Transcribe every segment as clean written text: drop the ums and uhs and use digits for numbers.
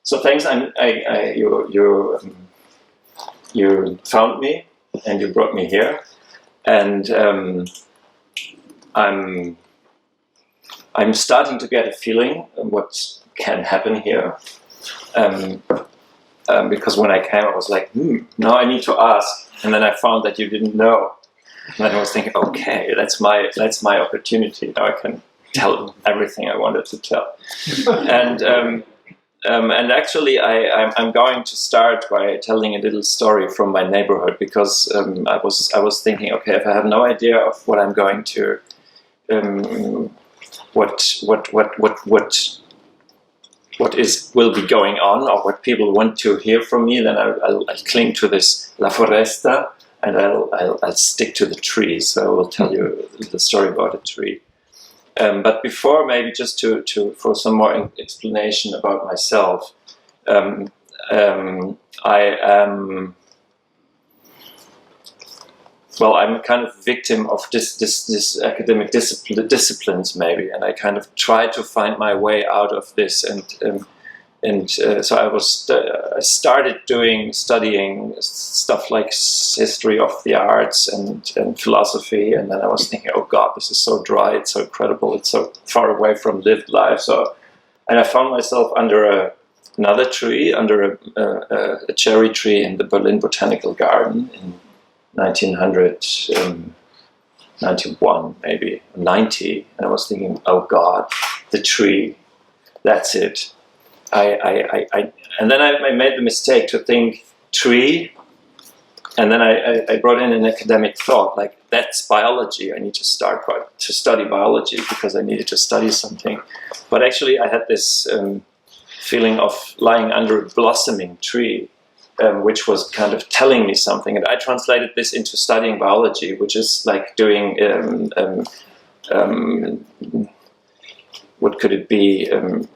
So thanks. You found me and you brought me here, and I'm starting to get a feeling of what can happen here. Because when I came, I was like, now I need to ask, and then I found that you didn't know, and then I was thinking, okay, that's my opportunity. Now I can tell everything I wanted to tell, and actually, I'm going to start by telling a little story from my neighborhood, because I was thinking, okay, if I have no idea of what I'm going to, will be going on, or what people want to hear from me, then I'll cling to this La Foresta, and I'll stick to the tree. So I will tell you the story about a tree. But before, maybe just for some more explanation about myself, I am. Well, I'm a kind of victim of this academic disciplines, maybe, and I kind of try to find my way out of this. So I started studying stuff like history of the arts and philosophy, and then I was thinking, oh God, this is so dry, it's so incredible, it's so far away from lived life. And I found myself under another tree, under a cherry tree in the Berlin Botanical Garden in 1991, maybe 90, and I was thinking, oh God, the tree, that's it. And then I made the mistake to think tree, and then I brought in an academic thought, like, that's biology. I need to start to study biology because I needed to study something. But actually, I had this feeling of lying under a blossoming tree, which was kind of telling me something, and I translated this into studying biology, which is like doing what could it be,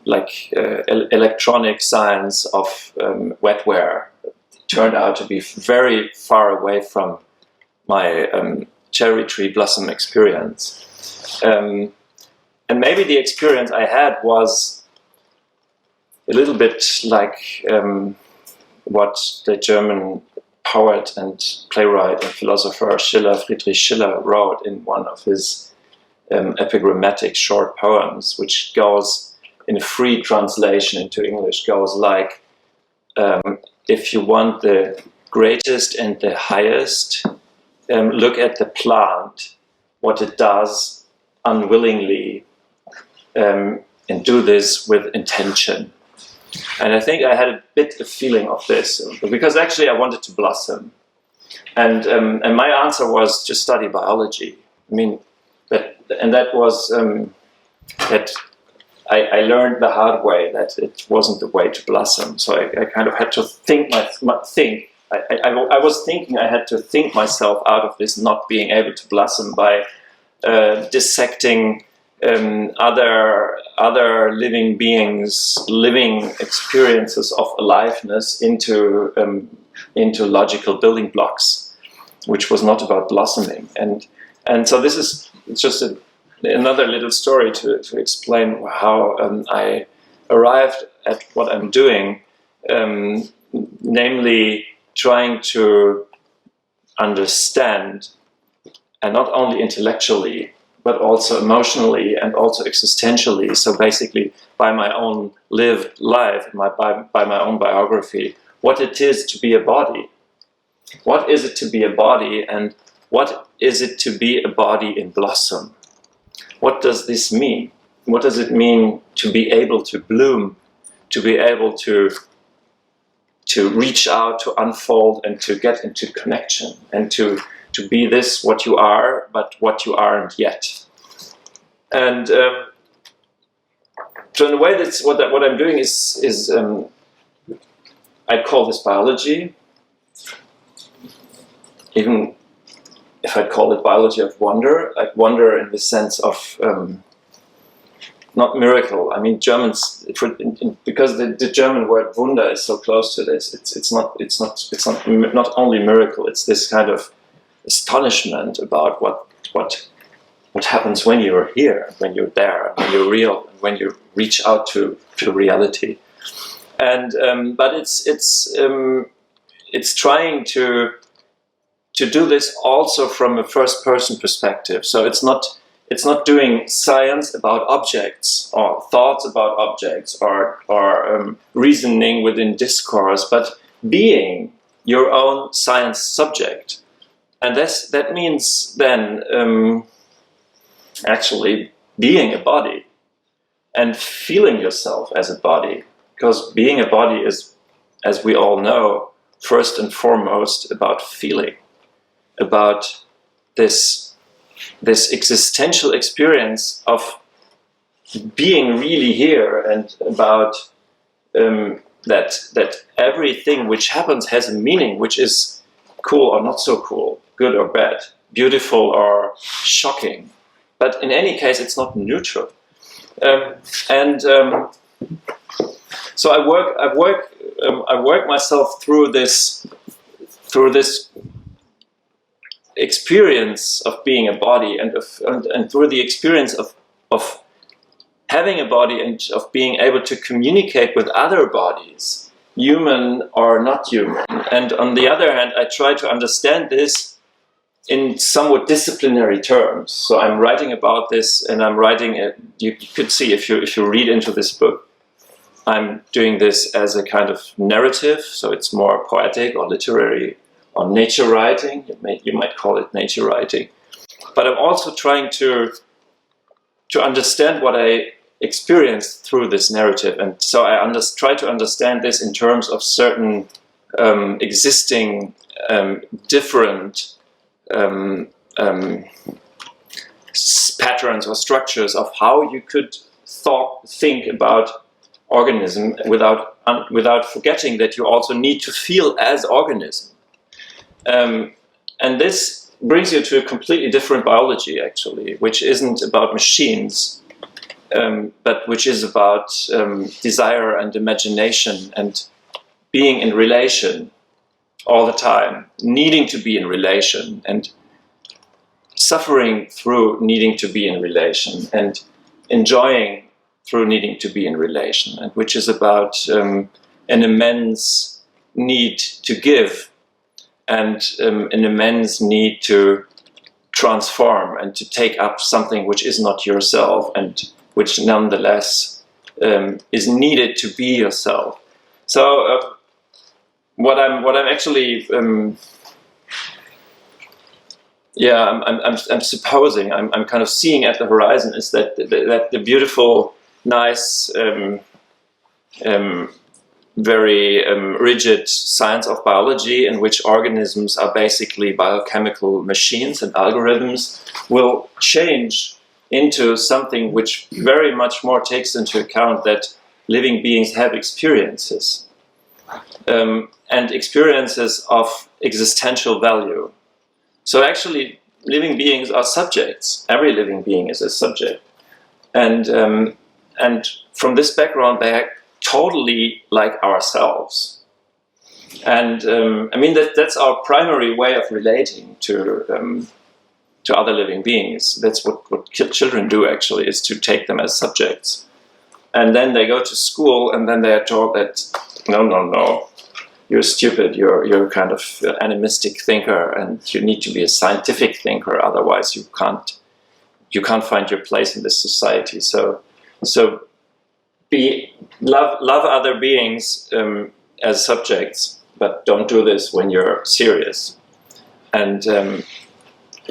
electronic science of wetware. It turned out to be very far away from my cherry tree blossom experience, and maybe the experience I had was a little bit like what the German poet and playwright and philosopher Friedrich Schiller wrote in one of his epigrammatic short poems, which goes in a free translation into English, goes like, if you want the greatest and the highest, look at the plant, what it does unwillingly, and do this with intention. And I think I had a bit of feeling of this, because actually I wanted to blossom. And my answer was to study biology. I mean, that was that I learned the hard way that it wasn't the way to blossom. So I kind of had to think. I was thinking I had to think myself out of this not being able to blossom by dissecting other living beings, living experiences of aliveness into logical building blocks, which was not about blossoming. And so this is just another little story to explain how I arrived at what I'm doing, namely trying to understand, and not only intellectually, but also emotionally and also existentially. So basically, by my own lived life, by my own biography, what it is to be a body. What is it to be a body, and what is it to be a body in blossom? What does this mean? What does it mean to be able to bloom, to be able to reach out, to unfold, and to get into connection, and to be this what you are, but what you aren't yet. And so in a way, that's what I'm doing is I call this biology, even if I call it biology of wonder. Like wonder in the sense of not miracle. I mean, Germans, because the German word Wunder is so close to this. It's not only miracle. It's this kind of astonishment about what happens when you're here, when you're there, when you're real, when you reach out to reality. And but it's trying to do this also from a first person perspective. So it's not doing science about objects or thoughts about objects or reasoning within discourse, but being your own science subject. And that means then actually being a body and feeling yourself as a body, because being a body is, as we all know, first and foremost about feeling, about this existential experience of being really here, and about that everything which happens has a meaning, which is cool or not so cool, good or bad, beautiful or shocking. But in any case, it's not neutral. So I work myself through this experience of being a body, and through the experience of having a body and of being able to communicate with other bodies, human or not human. And on the other hand, I try to understand this in somewhat disciplinary terms. So I'm writing about this, and I'm writing it. You could see if you read into this book, I'm doing this as a kind of narrative. So it's more poetic or literary or nature writing. You might call it nature writing. But I'm also trying to understand what I experienced through this narrative, and so I try to understand this in terms of certain existing different patterns or structures of how you could think about organism without forgetting that you also need to feel as organism. And this brings you to a completely different biology, actually, which isn't about machines, but which is about desire and imagination and being in relation all the time, needing to be in relation, and suffering through needing to be in relation, and enjoying through needing to be in relation, and which is about an immense need to give, and an immense need to transform and to take up something which is not yourself, and which nonetheless is needed to be yourself. So what I'm actually I'm supposing, I'm kind of seeing at the horizon is that the beautiful, nice, very rigid science of biology, in which organisms are basically biochemical machines and algorithms, will change into something which very much more takes into account that living beings have experiences, and experiences of existential value. So actually, living beings are subjects. Every living being is a subject, and from this background, they are totally like ourselves. And I mean that's our primary way of relating to other living beings. That's what children do, actually, is to take them as subjects. And then they go to school, and then they are told that no, you're stupid. You're kind of animistic thinker, and you need to be a scientific thinker. Otherwise, you can't find your place in this society. So love other beings as subjects, but don't do this when you're serious. And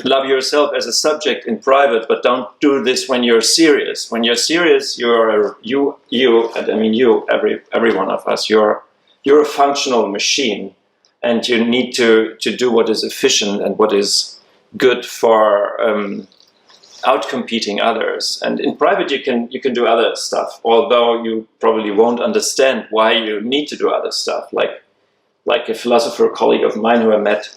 love yourself as a subject in private, but don't do this when you're serious. When you're serious, you, and I mean you, every one of us, you're a functional machine, and you need to do what is efficient and what is good for outcompeting others. And in private, you can do other stuff, although you probably won't understand why you need to do other stuff. Like a philosopher colleague of mine who I met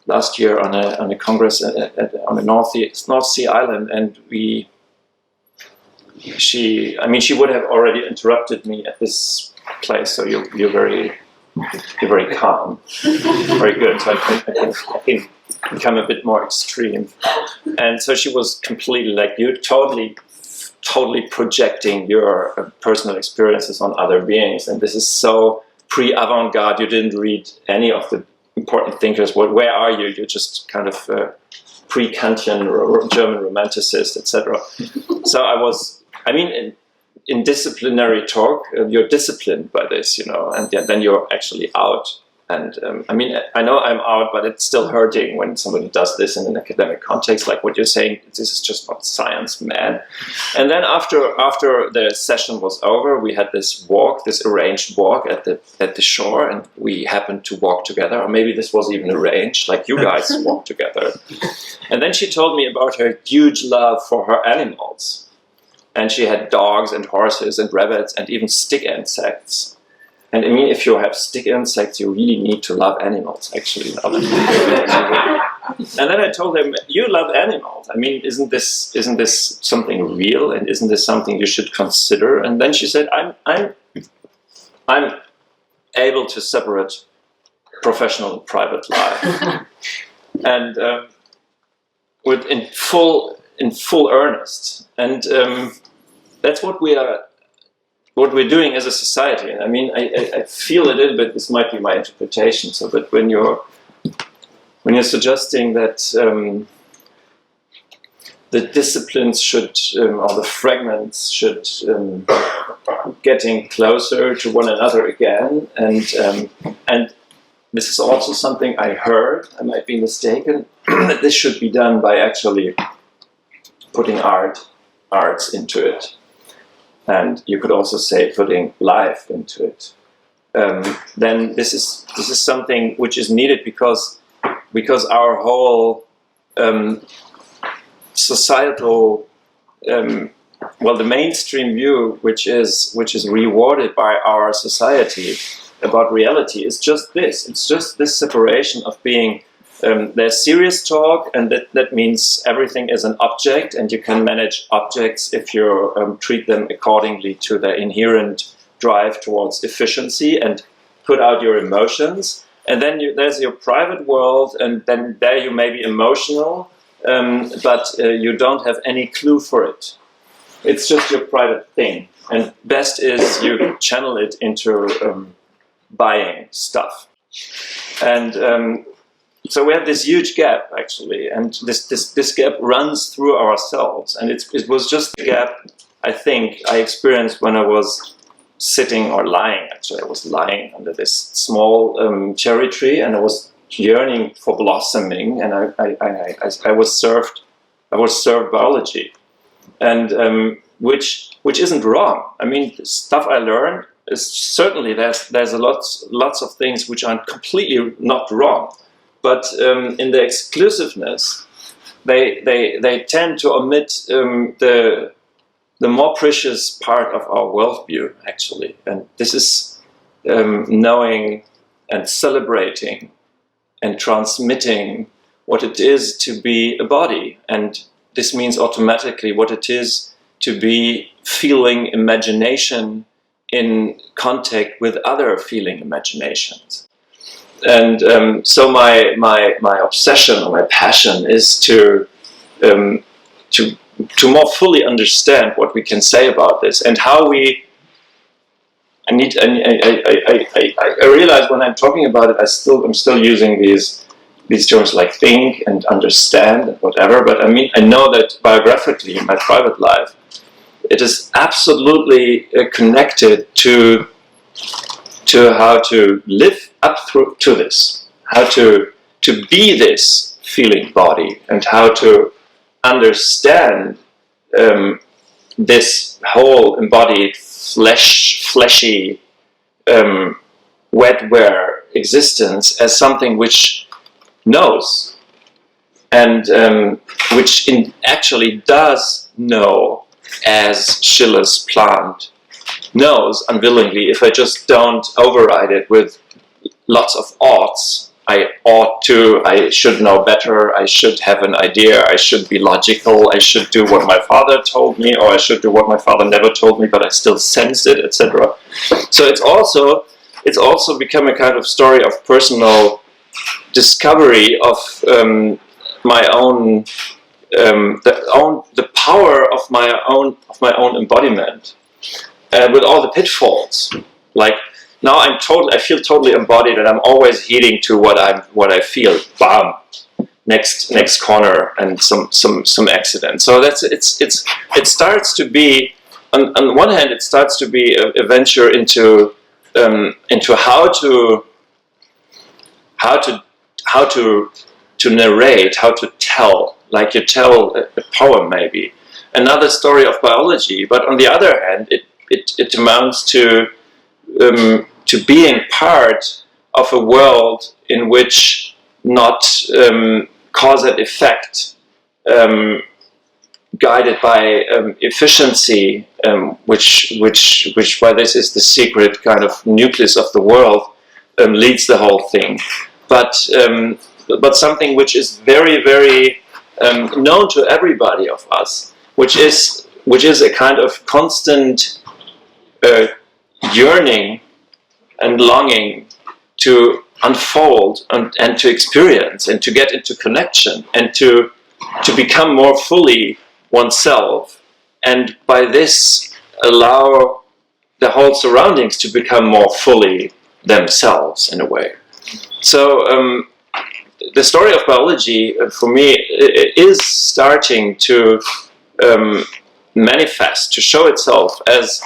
last year on a congress on the North Sea island, and she would have already interrupted me at this place. So you're very calm, very good. So I can become a bit more extreme. And so she was completely like, you totally totally projecting your personal experiences on other beings. And this is so pre-avant-garde. You didn't read any of the important thinkers. Where are you? You're just kind of pre-Kantian German romanticist, etc. So in disciplinary talk, you're disciplined by this, and then you're actually out. And I know I'm out, but it's still hurting when somebody does this in an academic context, like what you're saying. This is just not science, man. And then after the session was over, we had this arranged walk at the shore, and we happened to walk together. Or maybe this was even arranged, like you guys walked together. And then she told me about her huge love for her animals, and she had dogs and horses and rabbits and even stick insects. And if you have stick insects, you really need to love animals, actually. And then I told him, you love animals. Isn't this something real? And isn't this something you should consider? And then she said, I'm able to separate professional and private life. And in full earnest. And that's what we're doing as a society. I feel a little bit, this might be my interpretation, but when you're suggesting that the disciplines should, or the fragments should getting closer to one another again, and this is also something I heard, I might be mistaken, that this should be done by actually putting arts into it. And you could also say putting life into it. Then this is something which is needed because our whole societal, the mainstream view, which is rewarded by our society about reality, is just this. It's just this separation of being. There's serious talk, and that means everything is an object, and you can manage objects if you treat them accordingly to their inherent drive towards efficiency and put out your emotions. And then there's your private world, and then there you may be emotional, but you don't have any clue for it. It's just your private thing. And best is you channel it into buying stuff. And so we have this huge gap, actually, and this gap runs through ourselves. And it was just a gap, I think, I experienced when I was sitting or lying. Actually, I was lying under this small cherry tree, and I was yearning for blossoming. And I was served biology, and which isn't wrong. The stuff I learned is certainly there's lots of things which are completely not wrong. But in the exclusiveness, they tend to omit the more precious part of our worldview, actually. And this is knowing and celebrating and transmitting what it is to be a body. And this means automatically what it is to be feeling imagination in contact with other feeling imaginations. And so my obsession or my passion is to more fully understand what we can say about this and how we. I realize when I'm talking about it, I'm still using these terms like think and understand and whatever. But I know that biographically in my private life, it is absolutely connected to how to live up to this, how to be this feeling body, and how to understand this whole embodied fleshy wetware existence as something which knows and which actually does know, as Schiller's plant knows unwillingly. If I just don't override it with lots of oughts, I ought to, I should know better, I should have an idea, I should be logical, I should do what my father told me, or I should do what my father never told me, but I still sensed it, etc. So it's also become a kind of story of personal discovery of my own the power of my own embodiment, with all the pitfalls. Like now I feel totally embodied, and I'm always heeding to what I feel. Bam, next corner, and some accident. So it starts to be, on the one hand, it starts to be a venture into how to narrate, how to tell, like you tell a poem maybe, another story of biology. But on the other hand, it amounts to being part of a world in which not cause and effect, guided by efficiency, which by this is the secret kind of nucleus of the world, leads the whole thing. But something which is very, very known to everybody of us, which is a kind of constant yearning and longing to unfold and to experience and to get into connection and to become more fully oneself, and by this allow the whole surroundings to become more fully themselves in a way. So the story of biology, for me, is starting to manifest, to show itself as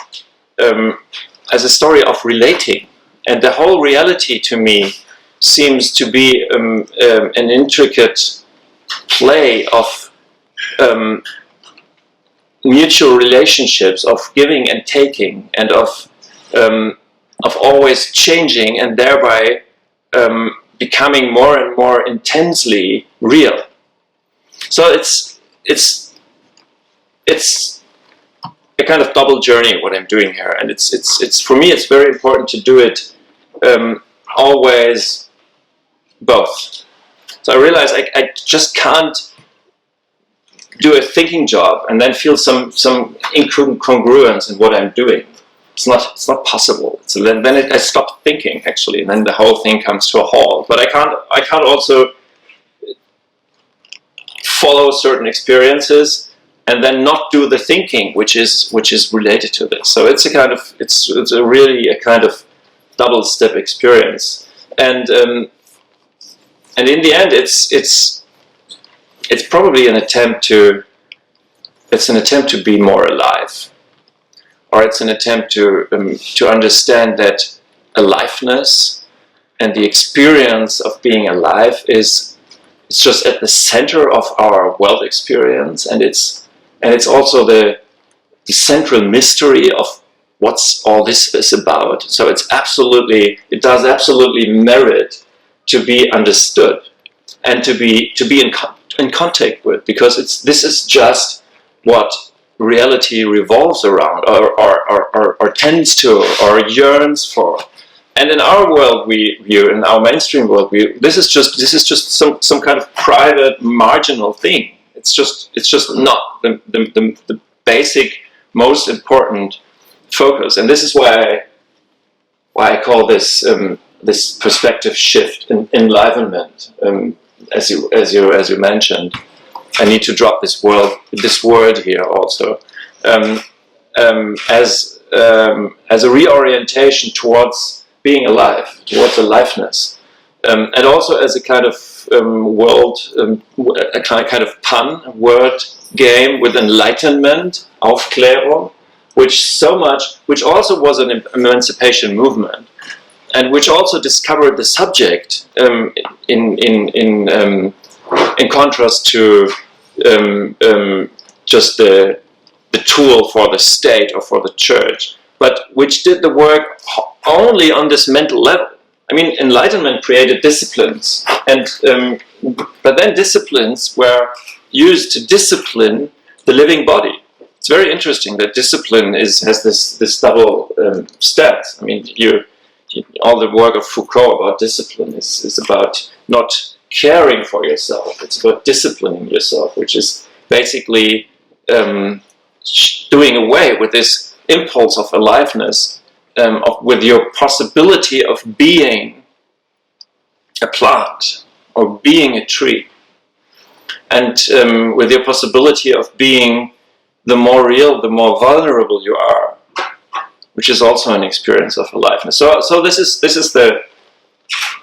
a story of relating, and the whole reality to me seems to be an intricate play of mutual relationships, of giving and taking, and of always changing, and thereby becoming more and more intensely real. So it's a kind of double journey what I'm doing here, and it's for me it's very important to do it always both. So I realize I just can't do a thinking job and then feel some incongruence in what I'm doing. It's not possible. So then I stop thinking actually, and then the whole thing comes to a halt. But I can't also follow certain experiences and then not do the thinking, which is related to this. So it's really a kind of double step experience, and in the end, it's probably an attempt to be more alive, or it's an attempt to understand that aliveness and the experience of being alive it's just at the center of our world experience, and it's also the central mystery of what's all this is about. So it does absolutely merit to be understood and to be in contact with, because this is just what reality revolves around, or tends to, or yearns for. And in our world in our mainstream world this is just some kind of private marginal thing. It's just not the basic, most important focus. And this is why I call this this perspective shift, enlivenment. As you mentioned, I need to drop this word here also, as a reorientation towards being alive, towards aliveness, and also as a kind of a kind of pun word game with enlightenment, Aufklärung, which also was an emancipation movement, and which also discovered the subject in contrast to just the tool for the state or for the church, but which did the work only on this mental level. I mean, Enlightenment created disciplines, and but then disciplines were used to discipline the living body. It's very interesting that discipline has this double stance. I mean, all the work of Foucault about discipline is about not caring for yourself. It's about disciplining yourself, which is basically doing away with this impulse of aliveness, with your possibility of being a plant or being a tree. and with your possibility of being the more real, the more vulnerable you are, which is also an experience of aliveness. So this is the,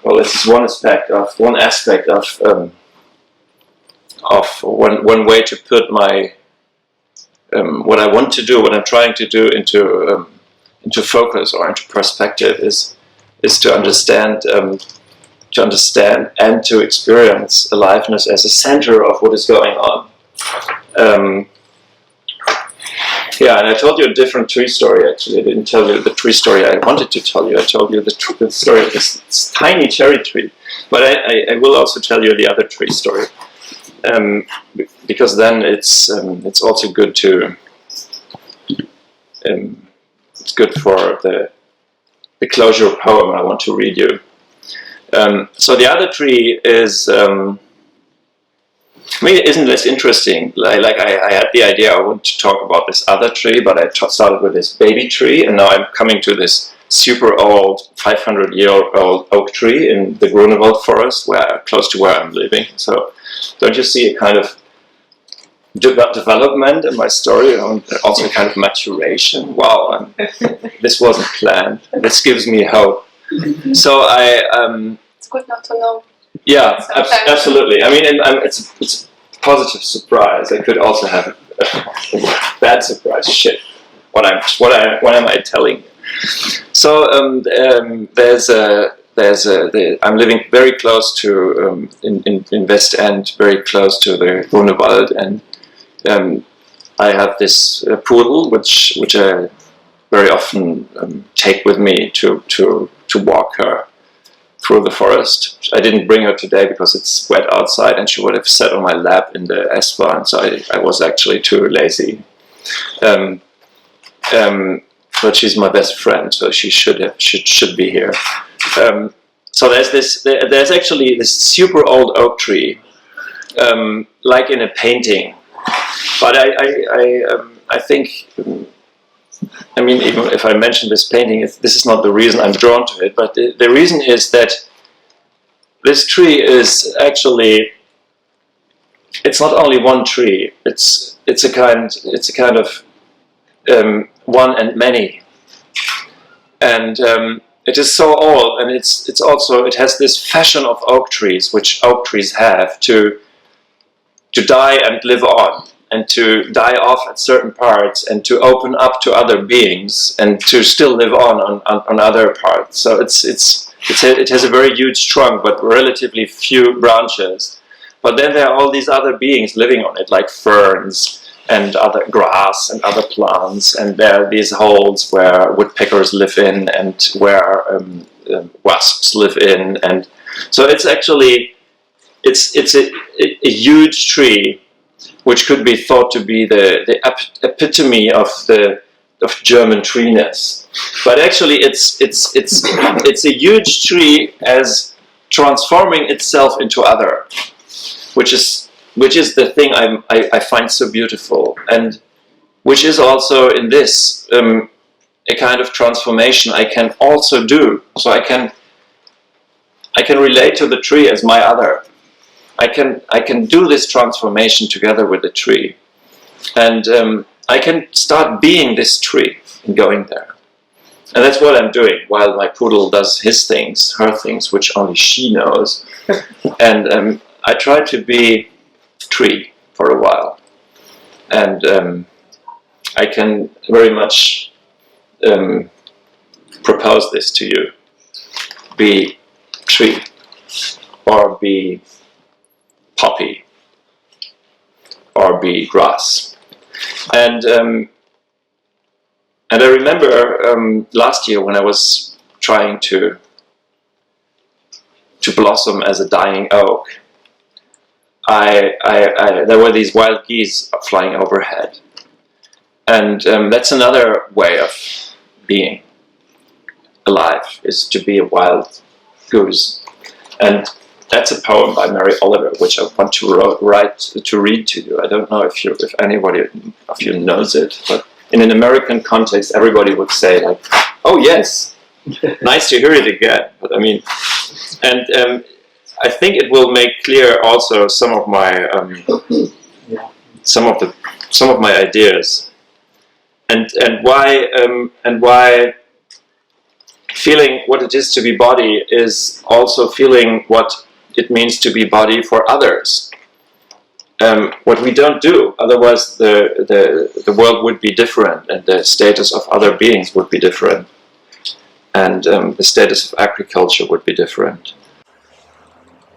well, this is one aspect of one way to put my what I want to do, what I'm trying to do into focus or into perspective is to understand and to experience aliveness as a center of what is going on. Yeah, and I told you a different tree story, actually. I didn't tell you the tree story I wanted to tell you. I told you the story of this tiny cherry tree. But I will also tell you the other tree story. Because then it's also good to... it's good for the closure poem I want to read you. So the other tree is... I mean, it isn't less interesting. Like I had the idea I want to talk about this other tree, but I started with this baby tree, and now I'm coming to this super old, 500-year-old oak tree in the Grunewald forest, close to where I'm living. So, don't you see a kind of development in my story, and also a kind of maturation? Wow, this wasn't planned. This gives me hope. So it's good not to know. Yeah, absolutely. I mean, it's a positive surprise. I could also have a bad surprise. Shit, what am I telling you? So I'm living very close to in West End, very close to the Grunewald, and I have this poodle which I very often take with me to walk her through the forest. I didn't bring her today because it's wet outside and she would have sat on my lap in the S-Bahn, so I was actually too lazy. But she's my best friend, so she should be here. So there's actually this super old oak tree, like in a painting. But I think, I mean, even if I mention this painting, this is not the reason I'm drawn to it, but the reason is that this tree is actually, it's not only one tree, it's a kind of one and many. And it is so old, and it's also, it has this fashion of oak trees, which oak trees have, to die and live on, and to die off at certain parts, and to open up to other beings, and to still live on other parts. So it has a very huge trunk, but relatively few branches. But then there are all these other beings living on it, like ferns and other grass and other plants, and there are these holes where woodpeckers live in, and where wasps live in, and so it's actually it's a huge tree, which could be thought to be the epitome of German treeness. But actually it's a huge tree as transforming itself into other, which is the thing I find so beautiful, and which is also in this a kind of transformation I can also do. So I can relate to the tree as my other. I can do this transformation together with the tree, and I can start being this tree and going there. And that's what I'm doing while my poodle does his things, her things, which only she knows. And I try to be tree for a while, and I can very much propose this to you: be tree, or be poppy, or be grass. And I remember last year when I was trying to blossom as a dying oak, there were these wild geese flying overhead, and that's another way of being alive, is to be a wild goose. And that's a poem by Mary Oliver, which I want to read to you. I don't know if anybody of you knows it, but in an American context, everybody would say like, "Oh yes, nice to hear it again." But I mean, and I think it will make clear also some of my some of my ideas, and why feeling what it is to be body is also feeling what it means to be body for others. What we don't do, otherwise the world would be different, and the status of other beings would be different, and the status of agriculture would be different.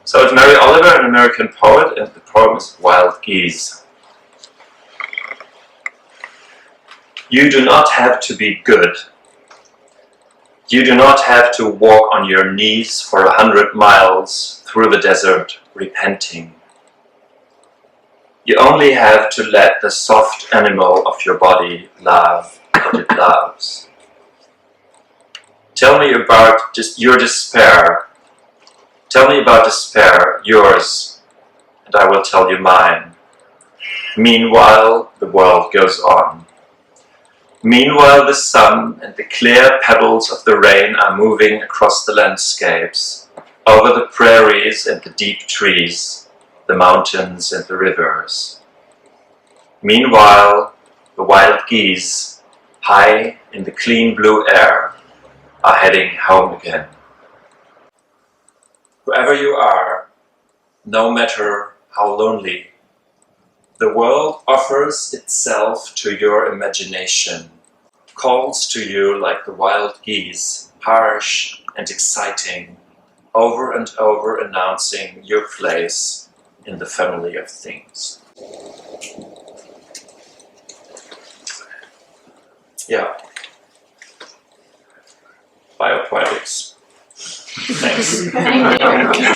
So it's Mary Oliver, an American poet, and the poem is Wild Geese. You do not have to be good. You do not have to walk on your knees for 100 miles through the desert, repenting. You only have to let the soft animal of your body love what it loves. Tell me about just your despair. Tell me about despair, yours, and I will tell you mine. Meanwhile, the world goes on. Meanwhile, the sun and the clear pebbles of the rain are moving across the landscapes, over the prairies and the deep trees, the mountains and the rivers. Meanwhile, the wild geese, high in the clean blue air, are heading home again. Whoever you are, no matter how lonely, the world offers itself to your imagination, calls to you like the wild geese, harsh and exciting, over and over announcing your place in the family of things. Yeah. Biopoetics. Thanks. Thank you.